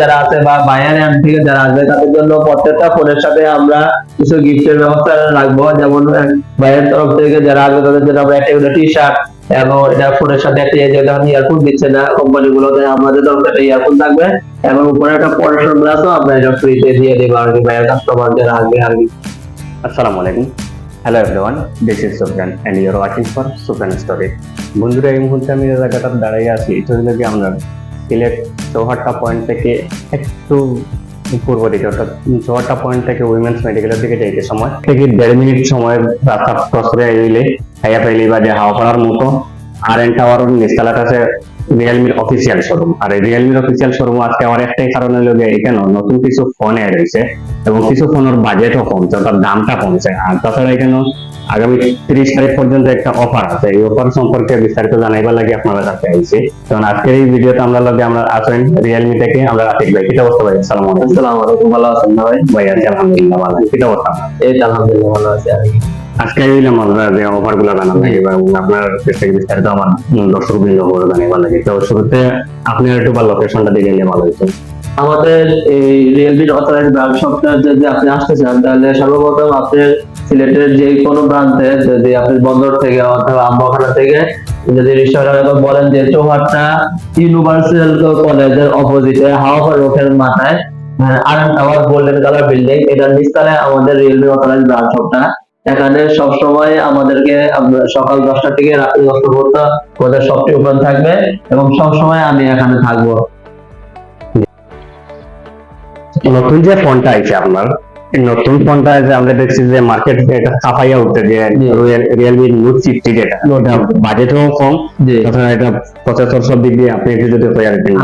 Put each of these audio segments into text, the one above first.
যারা আছে বা বায়ার এন্ড থেকে যারা আসবে তাদের জন্য প্রত্যেকটা ফোনের সাথে আমরা কিছু গিফটের ব্যবস্থা রাখবো। যেমন বায়ার তরফ থেকে যারা আসবে তাদের জন্য আমরা একটা টি শার্ট এবং এটা ফোনের সাথে একটা ইয়ারফোন দিচ্ছে না কোম্পানি গুলোতে, আমাদের তরফ থেকে ইয়ারফোন থাকবে এবং উপরে একটা পড়াশোনার গ্লাসও আমরা এটা ফ্রিতে দিয়ে দেবো আর কি বায়ার কাস্টমার যারা আসবে আর কি। আসসালামু আলাইকুম। Hello everyone, this is Sufiyan and you are watching for Sufiyan story. বন্ধুরা, এই মুহূর্তে আমি যে জায়গাটা দাঁড়িয়ে আছি এটা হলো কি আমরা সিলেট চৌহাট্টা পয়েন্ট থেকে একটু পূর্ব দিকে, অর্থাৎ চৌহাট্টা পয়েন্ট থেকে উইমেন্স মেডিকেলের দিকে যাইতে সময় থেকে 1.5 মিনিট সময় রাস্তা ক্রস করে এলে হাইয়া পাইলি বা যে হাওয়া পাড়ার মতো আর এন টাওয়ার নিচতলাটা আছে রিয়েলমির অফিসিয়াল শোরুম। আর এই রিয়েলমির অফিসিয়াল শোরুম আজকে আমার একটাই কারণ হলো যে এখানে নতুন কিছু ফোন এড হয়েছে এবং কিছু ফোনের বাজেটও কমছে, অর্থাৎ দামটা কমছে। আর তাছাড়া এখানে আগামী 30 তারিখ পর্যন্ত একটা অফার আছে। এই অফার সম্পর্কে বিস্তারিত জানাইবার লাগে আপনারা কাছে আইছি। কারণ আজকের এই ভিডিওতে আমরা আসেন রিয়েলমি থেকে আমরা আতিক ভাই। কিটা অবস্থা ভাই? আসসালামু আলাইকুম। আসসালামু আলাইকুম, ভালো আছেন না ভাই? ভাই আছি আলহামদুলিল্লাহ ভালো। কিটা অবস্থা? এই তো আলহামদুলিল্লাহ ভালো আছি আর কি। আজকে এইলাম আমরা যে অফার গুলো জানার লাগে এবং আপনার কাছ থেকে বিস্তারিত আমার দর্শক বৃন্দ জানাইবার লাগে। তো শুরুতে আপনি একটু বা লোকেশনটা দিয়ে গেলে ভালো হতো। আমাদের এই রিয়েলমির অথরাইজড ব্রাঞ্চ শপটা যদি আপনি আসতে চান তাহলে সর্বপ্রথম আপনার সিলেটের যে কোনো প্রান্তে, যদি আপনি বন্দর থেকে অথবা আমবাখানা থেকে যদি রিক্সাওয়ালা বলেন যে চৌহাট্টা ইউনিভার্সাল কলেজের অপোজিটে হাওয়া রোডের মাথায় R tower golden colour building, এটার নিচতলায় আমাদের রিয়েলমি অথরাইজড ব্রাঞ্চ শপটা। এখানে সবসময় আমাদেরকে সকাল 10টা থেকে রাত্রি 10টা পর্যন্ত আমাদের শপটি ওপেন থাকবে এবং সবসময় আমি এখানে থাকবো। নতুন যে ফোনটা আছে আপনার, এই নতুন ফোনটা যে আমরা দেখছি যে মার্কেট এটা সাফাইয়া উঠছে যে রিয়েলমি নোট 50 যেটা বাজেটও কম, তাছাড়া এটা প্রসেসর সব দিক দিয়ে আপনি একটু যদি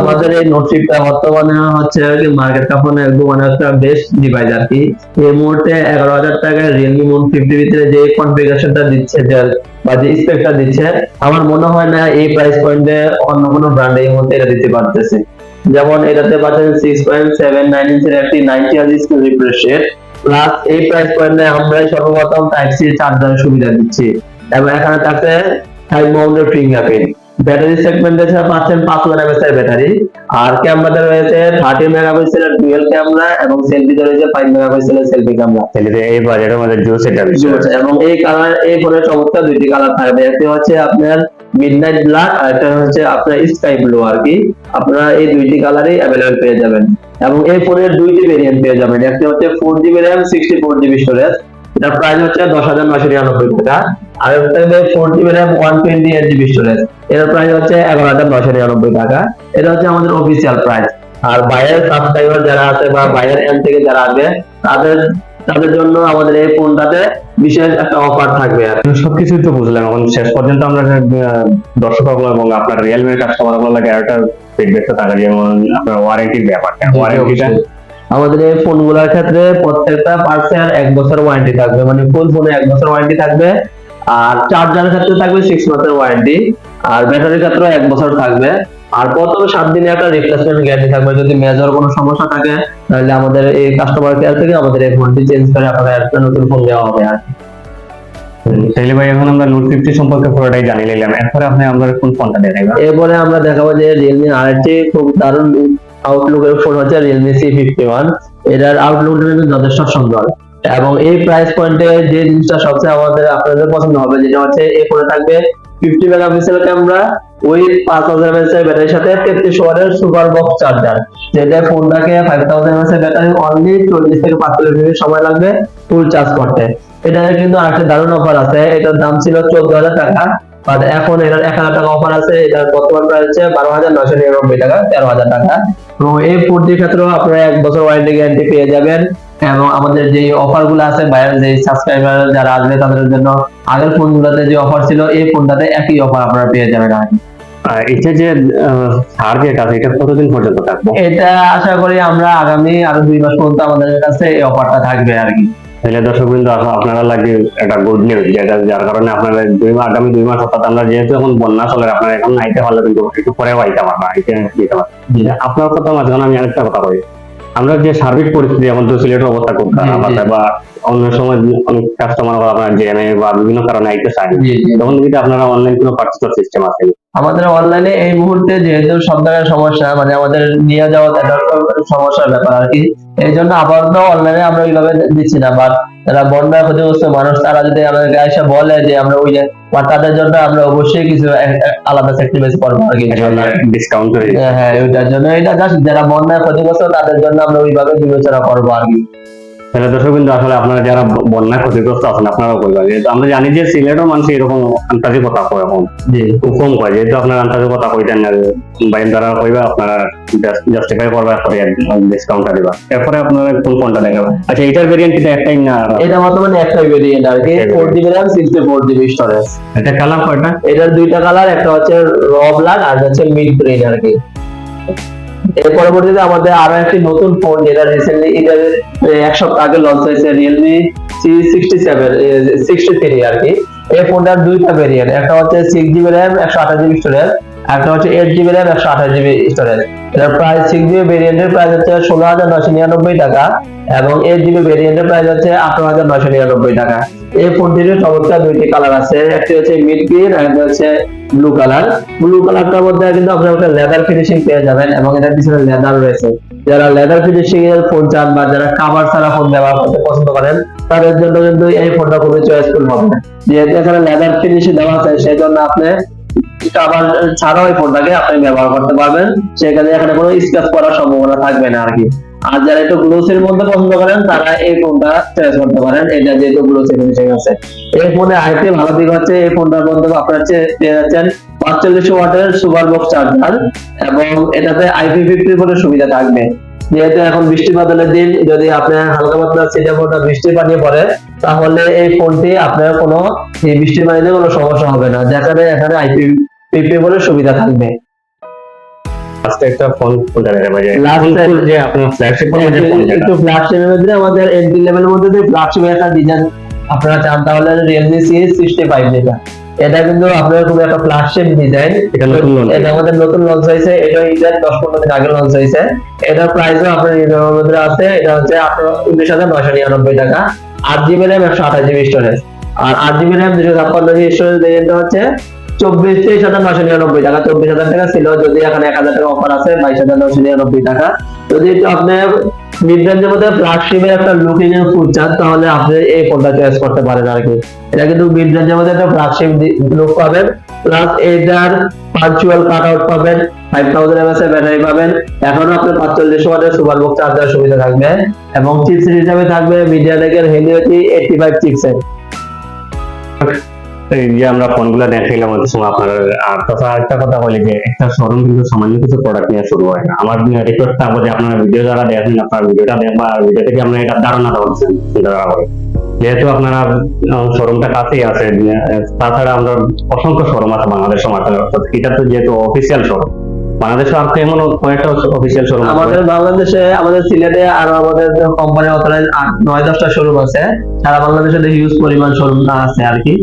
আমাদের এই নোট 50টা বর্তমানে হচ্ছে মার্কেট কাপনে একদম মানে একটা বেস্ট ডিভাইস আর কি। এই মুহূর্তে 11,000 টাকায় রিয়েলমি নোট 50 ভিতরে যে কনফিগারেশনটা দিচ্ছে বা যে স্পেকটা দিচ্ছে, আমার মনে হয় না এই প্রাইস পয়েন্টে অন্য কোনো ব্র্যান্ড এই মুহূর্তে এটা দিতে পারতেছে। যেমন এটাতে পাচ্ছেন 6.79 ইঞ্চের একটি 90 হার্জ রিফ্রেশ রেট, প্লাস এই প্রাইস পয়েন্টে আমরা সর্বপ্রথম টাইপ সি চার্জারের সুবিধা দিচ্ছি এবং এখানে থাকছে 5 মাউন্টের ফিঙ্গারপ্রিন্ট। ব্যাটারি সেগমেন্টে পাচ্ছেন 5000 mAh এর ব্যাটারি, আর ক্যামেরাতে রয়েছে 30 মেগাপিক্সেলের ডুয়াল ক্যামেরা এবং সেলফিতে রয়েছে 5 মেগাপিক্সেলের সেলফি ক্যামেরা। এই বাজেটের মধ্যে জোস এটা এবং এই কালার, এই ফোনের চমৎকার দুইটি কালার থাকবে, একটি হচ্ছে আপনার মিডনাইট ব্ল্যাক আর একটা হচ্ছে আপনার স্কাই ব্লু আর কি। আপনারা এই দুইটি কালারই अवेलेबल পেয়ে যাবেন এবং এই ফোনের দুইটি ভেরিয়েন্ট পেয়ে যাবেন। একটি হচ্ছে 4GB RAM 64GB স্টোরেজ, এটার প্রাইস হচ্ছে 10,999 টাকা। আর একটা হচ্ছে 4GB RAM 128GB স্টোরেজ, এর প্রাইস হচ্ছে 11,999 টাকা। এটা হচ্ছে আমাদের অফিসিয়াল প্রাইস। আর বাইরের সাবস্ক্রাইবার যারা আছে বা বাইরের এন্ড থেকে যারা আসবে তাদের জন্য আমাদের এই ফোনটাতে বিশেষ একটা অফার থাকবে। আর সবকিছুই তো বুঝলাম, এখন শেষ পর্যন্ত আমরা দর্শক এবং আপনার রিয়েলমি কাস্টমার লাগে একটা ফিডব্যাকটা থাকা, যেমন আপনার ওয়ারেন্টির ব্যাপারটা। ওয়ারেন্টিটা আমাদের এই ফোনগুলোর ক্ষেত্রে প্রত্যেকটা পার্টসের 1 বছর ওয়ারেন্টি থাকবে, মানে ফুল ফোনে 1 বছর ওয়ারেন্টি থাকবে। আর চার্জারের ক্ষেত্রে থাকবে 6 মাসের ওয়ারেন্টি, আর ব্যাটারির ক্ষেত্রে 1 বছর থাকবে। আর প্রথম 7 দিনে একটা রিপ্লেসমেন্ট গ্যারান্টি থাকবে। যদি মেজর কোনো সমস্যা থাকে তাহলে আমাদের এই কাস্টমার কেয়ার থেকে আমাদের এই ফোনটি চেঞ্জ করে আপনাদের একটা নতুন ফোন দেওয়া হবে আর কি। তাহলে ভাই এখন আমরা নোট 50 সম্পর্কে পুরোটাই জানি নিলাম, এরপরে আপনি আমরা কোন ফোনটা দেখাবেন? এরপরে আমরা দেখাবো যে রিয়েলমি আরেকটি খুব দারুণ আউটলুকের ফোন হচ্ছে রিয়েলমি C51। এটার আউটলুকটা কিন্তু যথেষ্ট সুন্দর এবং এই প্রাইস পয়েন্টে যে জিনিসটা সবচেয়ে আপনাদের পছন্দ হবে যেটা হচ্ছে এই ফোনে থাকবে 50 মেগাপিক্সেল ক্যামেরা ওই 5000 mAh এর ব্যাটারির সাথে 33 ওয়াটের সুপার বক্স চার্জার, যেটা ফোনটাকে 5000 mAh এর ব্যাটারি অনলি 40 থেকে 45 মিনিট সময় লাগবে ফুল চার্জ করতে। এটা কিন্তু আরেকটা দারুণ অফার আছে, এটার দাম ছিল 14,000 টাকা, আর এখন এটার 1000 টাকা অফার আছে। এটার বর্তমান প্রাইস হচ্ছে 12,999 টাকা, 13,000 টাকা। তো এই ফোনটির ক্ষেত্রেও আপনারা 1 বছর ওয়ারেন্টি গ্যারান্টি পেয়ে যাবেন এবং আমাদের যে অফার গুলো আছে বাইরের যে সাবস্ক্রাইবার যারা আসবে তাদের জন্য আগের ফোনগুলোতে যে অফার ছিল এই ফোনটাতে একই অফার আপনারা পেয়ে যাবেন। এটা যে টার্গেট আছে এটা কতদিন পর্যন্ত থাকবে? এটা আশা করি আমরা আগামী আরো 2 মাস পর্যন্ত আমাদের কাছে এই অফারটা থাকবে আর কি। তাহলে দর্শকবৃন্দ আপনারা লাগে একটা গুড নিউজ, যার কারণে আপনারা আগামী 2 মাস, অর্থাৎ আমরা যেহেতু এখন বন্যা চলে আপনারা এখন আইতে পারলে কিন্তু একটু পরেও আইতে পারবেন, আইতে দিতে পারবেন। আপনার কথা মাঝখানে আমি আরেকটা কথা বলি, আমরা যে সার্বিক পরিস্থিতি এখন তো সিলেটের অবস্থা খুব খারাপ আছে বা অন্য সময় অনেক কাস্টমার আপনার জেনে বা বিভিন্ন কারণে আইতে চায়, তখন যদি আপনারা অনলাইন কোনো পার্চেস সিস্টেম আছে? আমাদের অনলাইনে এই মুহূর্তে যেহেতু সব জায়গায় সমস্যা, মানে আমাদের নিয়ে যাওয়া একটা সমস্যার ব্যাপার আর কি, এই জন্য আপাতত অনলাইনে আমরা ওইভাবে দিচ্ছি না। বাট যারা বন্যায় ক্ষতিগ্রস্ত মানুষ, তারা যদি আমাদেরকে এসে বলে যে আমরা ওই যে, বা তাদের জন্য আমরা অবশ্যই কিছু আলাদা স্যাক্রিফাইস করবো আর কি। ডিসকাউন্ট হয়ে হ্যাঁ হ্যাঁ, ওইটার জন্য এটা জাস্ট যারা বন্যায় ক্ষতিগ্রস্ত তাদের জন্য আমরা ওইভাবে বিবেচনা করবো আর কি। তাহলে দর্শক বিন্দু, আসলে আপনারা যারা বন্যা ক্ষতিগ্রস্ত আছেন আপনারাও করবেন, যেহেতু আমরা জানি যে সিলেটের মানুষ এরকম আন্তাজি কথা কয়, এখন জি খুব কম কয়, যেহেতু আপনারা আন্তাজি কথা কইতেন না, বাইরে দ্বারা কইবা আপনারা জাস্টিফাই করবা, পরে ডিসকাউন্টটা দিবা, এরপরে আপনারা কোন কোনটা দেখাবেন? আচ্ছা, এটার ভেরিয়েন্ট এটা একটাই না? এটা বর্তমানে একটাই ভেরিয়েন্ট আর কি, 4GB RAM 64GB স্টোরেজ। এটা কালার কয়টা? এটার দুইটা কালার, একটা হচ্ছে র ব্ল্যাক আর হচ্ছে মিড গ্রিন আর কি। এর পরবর্তীতে আমাদের আরো একটি নতুন ফোন, যেটা রিসেন্টলি এটা এক সপ্তাহ আগে লঞ্চ হয়েছে, Realme C63 আর কি। এই ফোনটার দুইটা ভেরিয়েন্ট, একটা হচ্ছে 6GB RAM 128GB স্টোরেজ, একটা হচ্ছে 8GB RAM 128GB স্টোরেজ। এটার প্রাইস 6GB ভেরিয়েন্টের প্রাইস হচ্ছে 16,999 টাকা এবং 8GB ভেরিয়েন্টের প্রাইস হচ্ছে 18,999 টাকা। এই ফোনটির চমৎকার দুইটি কালার আছে, একটি হচ্ছে মিড গ্রিন আর একটা হচ্ছে ব্লু কালার। ব্লু কালারটার মধ্যে কিন্তু আপনারা একটা লেদার ফিনিশিং পেয়ে যাবেন এবং এটার পিছনে লেদার রয়েছে। যারা লেদার ফিনিশিং এর ফোন চান বা যারা কভার ছাড়া ফোন ব্যবহার করতে পছন্দ করেন, তাদের জন্য কিন্তু এই ফোনটা খুবই চয়েসফুল হবে। যেহেতু এখানে লেদার ফিনিশিং দেওয়া আছে, সেজন্য আপনি কভার ছাড়াও এই ফোনটাকে আপনি ব্যবহার করতে পারবেন, সেখানে এখানে কোনো স্ক্র্যাচ করার সম্ভাবনা থাকবে না আর কি। আর যারা একটু গ্লোসির মধ্যে পছন্দ করেন, তারা এই ফোনটা চয়েস করতে পারেন, এটা যেহেতু গ্লোসি ফিনিশিং আছে। এই ফোনে আরেকটি ভালো দিক হচ্ছে, এই ফোনটার মধ্যে আপনারা পেয়ে যাচ্ছেন 45 ওয়াটের সুপার বক্স চার্জার এবং এটাতে IP50 বলে সুবিধা থাকবে। যেহেতু এখন বৃষ্টি বাদলের দিন, যদি আপনার হালকা পাতলা ছিটে ফোটা বৃষ্টির পানি পড়ে, তাহলে এই ফোনটি আপনার কোনো এই বৃষ্টির পানিতে কোনো সমস্যা হবে না, যেখানে এখানে IP50 বলে সুবিধা থাকবে। আজকে একটা ফোন কোনটা দেখাবো? Last যে আপনার ফ্ল্যাগশিপ ফোন, যে ফোন একটু ফ্ল্যাগশিপের মধ্যে আমাদের এন্ট্রি লেভেলের মধ্যে যে ফ্ল্যাগশিপ একটা ডিজাইন আপনারা চান, তাহলে Realme C65 যেটা, এটা কিন্তু আপনার খুব একটা ফ্ল্যাগশিপ ডিজাইন। এটা নতুন লঞ্চ, এটা আমাদের নতুন লঞ্চ হয়েছে, এটা ঈদের 10-15 দিন আগে লঞ্চ হয়েছে। এটার প্রাইসও আপনার ঈদের মধ্যে আছে, এটা হচ্ছে 19,999 টাকা। 8GB RAM 128GB স্টোরেজ আর 8GB RAM 256GB storage variant হচ্ছে 23,999 টাকা। 24,000 টাকা ছিল, যদি এখানে 1,000 টাকা অফার আছে, 22,999 টাকা। যদি আপনি মিড রেঞ্জের মধ্যে ফ্ল্যাগশিপের একটা লুকিং এর ফোন চান, তাহলে আপনি এই ফোনটা চয়েস করতে পারেন আর কি। এটা কিন্তু মিড রেঞ্জের মধ্যে একটা ফ্ল্যাগশিপ লুক পাবেন, প্লাস এটার পাঞ্চুয়াল কাট আউট পাবেন, 5000 mAh এর ব্যাটারি পাবেন, এখনো আপনার 45 ওয়াটের সুপার বক্স চার্জার সুবিধা থাকবে এবং চিপসেট হিসেবে থাকবে মিডিয়াটেকের Helio G85 চিপসেট। এই যে আমরা ফোনগুলো দেখাইলাম ওই সময় আপনার, আর তাছাড়া একটা কথা বলি যে একটা শোরুম কিন্তু সামান্য কিছু প্রোডাক্ট নিয়ে শুরু হয় না। আমার রিকোয়েস্ট থাকবে যে আপনারা ভিডিও যারা দেখেন, আপনার ভিডিওটা দেখবা, আর ভিডিও থেকে আপনারা এটা ধারণা দেওয়াচ্ছেন চিন্তা করে, যেহেতু আপনারা শোরুমটা কাছেই আছে। তাছাড়া আমরা অসংখ্য শোরুম আছে বাংলাদেশ মাঠে, অর্থাৎ এটা তো যেহেতু অফিসিয়াল শোরুম, বাংলাদেশে আর তো এমন কয়েকটা অফিসিয়াল শোরুম আমাদের বাংলাদেশে, আমাদের সিলেটে আরো আমাদের কোম্পানির অথরাইজ 9-10টা শোরুম আছে, সারা বাংলাদেশে হিউজ পরিমাণ শোরুম আছে আর কি।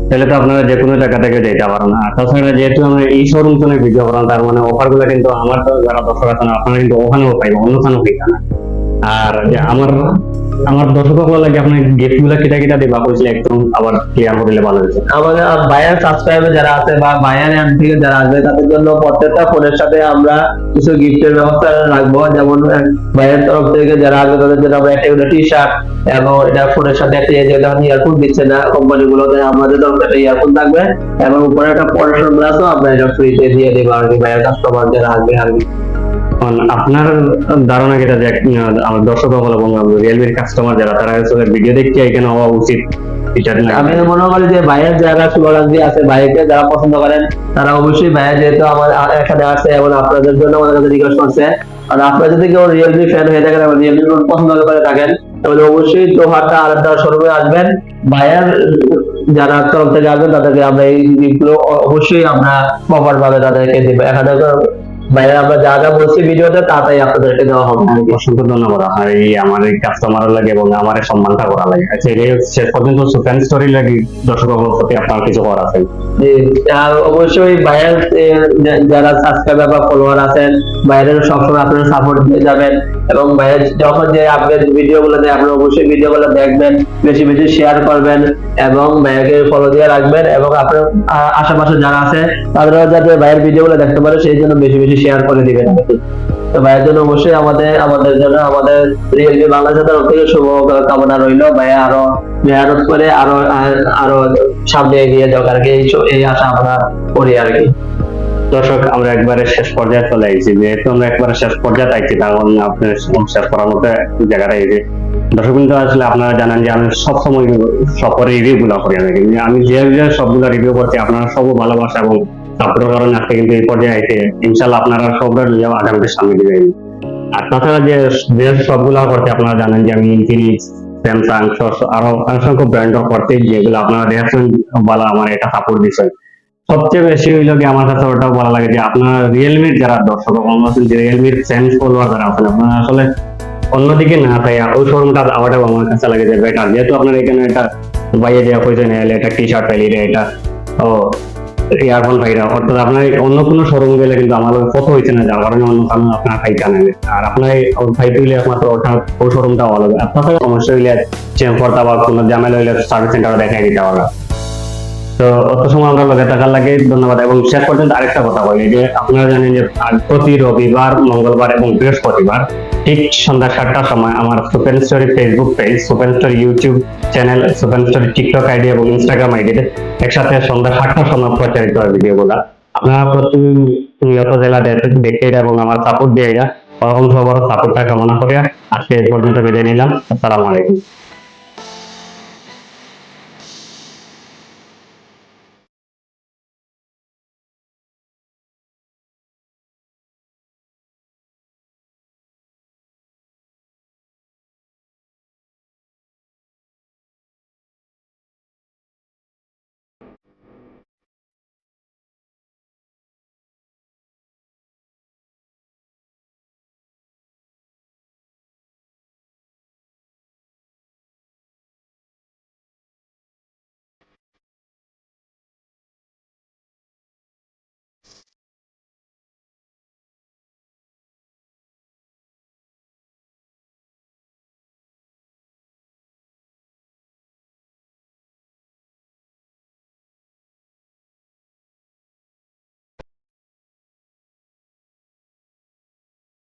তাহলে তো আপনারা যে কোনো জায়গা থেকে যেতে পারেন। আর তাছাড়া যেহেতু আমরা এই শোরুম থেকে ভিডিও করেন, তার মানে অফার গুলো কিন্তু আমার তো যারা দর্শক আছেন আপনারা কিন্তু ওখানেও পাইবেন, অন্যখানেও পাইবেন না। আর যে আমার দর্শকগুলো লাগে আপনার গিফট গুলা কিটা কিটা দিবা কইলে একদম আবার ক্লিয়ার করে দিলে ভালো হতো। আমাদের বায়ার সাবস্ক্রাইবার যারা আছে বা বায়ার এন্ড থেকে যারা আসবে, তাদের জন্য প্রত্যেকটা ফোনের সাথে আমরা কিছু গিফটের ব্যবস্থা রাখবো। যেমন বায়ার তরফ থেকে যারা আসবে, তাদের জন্য আমরা একটা টি-শার্ট এবং এটা ফোনের সাথে একটা ইয়ারফোন দিচ্ছে না কোম্পানিগুলোতে, আমাদের তরফ থেকে ইয়ারফোন থাকবে এবং উপরে একটা পড়াশোনার গ্লাসও আমরা এটা ফ্রিতে দিয়ে দেবো আর কি, বায়ার কাস্টমার যারা আসবে আর কি। আপনার ধারণা যেটা যে আমার দর্শক বলা রিয়েলমির কাস্টমার যারা, তারা আসলে ভিডিও দেখতে এখানে হওয়া উচিত? আমি মনে করি যে বাইরের যারা শুভাকাঙ্ক্ষী আছে, বাইরে যারা পছন্দ করেন, তারা অবশ্যই বাইরে, যেহেতু আমার এখানে আসছে এবং আপনাদের জন্য আমাদের কাছে রিকোয়েস্ট করছে, আর আপনারা যদি কেউ রিয়েলমি ফ্যান হয়ে থাকেন এবং রিয়েলমি পছন্দ করে থাকেন, তাহলে অবশ্যই দোহাটা আলাদা শোরুমে আসবেন। বাইরের যারা তরফ থেকে আসবেন, তাদেরকে আমরা এই জিনিসগুলো অবশ্যই আমরা প্রপার ভাবে তাদেরকে দেবো। এখানে ভাইয়া আমরা যা যা বলছি ভিডিওতে তাড়াতাড়ি আপনাদেরকে দেওয়া হবে আর কি। অসংখ্য ধন্যবাদ আপনার এই আমার এই কাস্টমার লাগে এবং আমার এই সম্মানটা করা লাগে। আচ্ছা, এই শেষ পর্যন্ত সুফেন স্টোরি লাগে দর্শকের প্রতি আপনার কিছু করার আছে? জি, আর অবশ্যই ভাইয়ের যারা সাবস্ক্রাইবার বা ফলোয়ার আছেন, ভাইয়ের সবসময় আপনারা সাপোর্ট দিয়ে যাবেন এবং ভাইয়ের যখন যে আপডেট ভিডিও গুলো দেয় আপনারা অবশ্যই ভিডিও গুলো দেখবেন, বেশি বেশি শেয়ার করবেন এবং ভাইয়াকে ফলো দিয়ে রাখবেন এবং আপনার আশেপাশে যারা আছে তাদেরও যাতে ভাইয়ের ভিডিও গুলো দেখতে পারে সেই জন্য বেশি বেশি শেয়ার করে দিবেন আর কি। তো ভাইয়ের জন্য অবশ্যই আমাদের জন্য আমাদের রিয়েলমি বাংলাদেশের তরফ থেকে শুভ কামনা রইল। ভাইয়া আরো মেহনত করে আরো সামনে এগিয়ে যাও আর কি, এই আশা আমরা করি আর কি। দর্শক, আমরা একবারে শেষ পর্যায়ে চলে এসেছি। যেহেতু আমরা একবারে শেষ পর্যায়ে থাকছি, তার কারণে আপনার শেষ করার মতো জায়গাটা এই যে দর্শক, কিন্তু আসলে আপনারা জানেন যে আমি সবসময় সফরে রিভিউ গুলো করি। আমি যে সবগুলো রিভিউ করছি আপনারা সব ভালোবাসা এবং সাপোর্টের কারণে আজকে কিন্তু এই পর্যায়ে আইছে। ইনশাল্লাহ আপনারা সবগুলো নিয়ে আগামীতে সামনে দিবেন। আর তাছাড়া যে সবগুলো করতে আপনারা জানেন যে আমি ইনফিনিক্স, স্যামসাং আরো অসংখ্য ব্র্যান্ড করতে, যেগুলো আপনারা দেখছেন বলা আমার এটা সাপোর্ট দিচ্ছেন। সবচেয়ে বেশি হইল কি আমার কাছে ওটাও ভালো লাগে যে আপনার রিয়েলমির যারা দর্শক আছেন, যে রিয়েলমির ফ্যান ফলোয়ার যারা আছেন, আপনারা আসলে অন্যদিকে না তাই ওই শোরুমটা আওয়াটাও আমার কাছে লাগে যে বেটার। যেহেতু আপনার এখানে একটা বাইরে দেওয়া পয়সা নিয়ে এলে, একটা টি শার্ট পাইলে, এটা ও ইয়ারফোন পাইরা, অর্থাৎ আপনার অন্য কোনো শোরুম গেলে কিন্তু আমার কত হয়েছে না, যার কারণে অন্য কারণে আপনার ফাইট আনেন। আর আপনার ফাইট হইলে একমাত্র ওই শোরুমটা ভালো হবে। আপনার সমস্যা হইলে চেঞ্জ করতে বা কোনো ঝামেলা হইলে সার্ভিস সেন্টারে দেখাই দিতে পারবে। তো অত সময় আমরা লগে থাকার লাগে ধন্যবাদ। এবং শেষ পর্যন্ত আরেকটা কথা বলি যে আপনারা জানেন যে প্রতি রবিবার, মঙ্গলবার এবং বৃহস্পতিবার ঠিক সন্ধ্যা 7টার সময় আমার সুপেন story Facebook page, সুপেন story YouTube channel, সুপেন story TikTok ID এবং ইনস্টাগ্রাম আইডিতে একসাথে সন্ধ্যা 7টার সময় প্রচারিত হয় ভিডিওগুলা। আপনারা প্রতিনিয়ত জেলা দেখে এবং আমার সাপোর্ট দিয়ে এরা সবার সাপোর্টটা কামনা করে আজকে এই পর্যন্ত বিদায় নিলাম। আসসালামু আলাইকুম।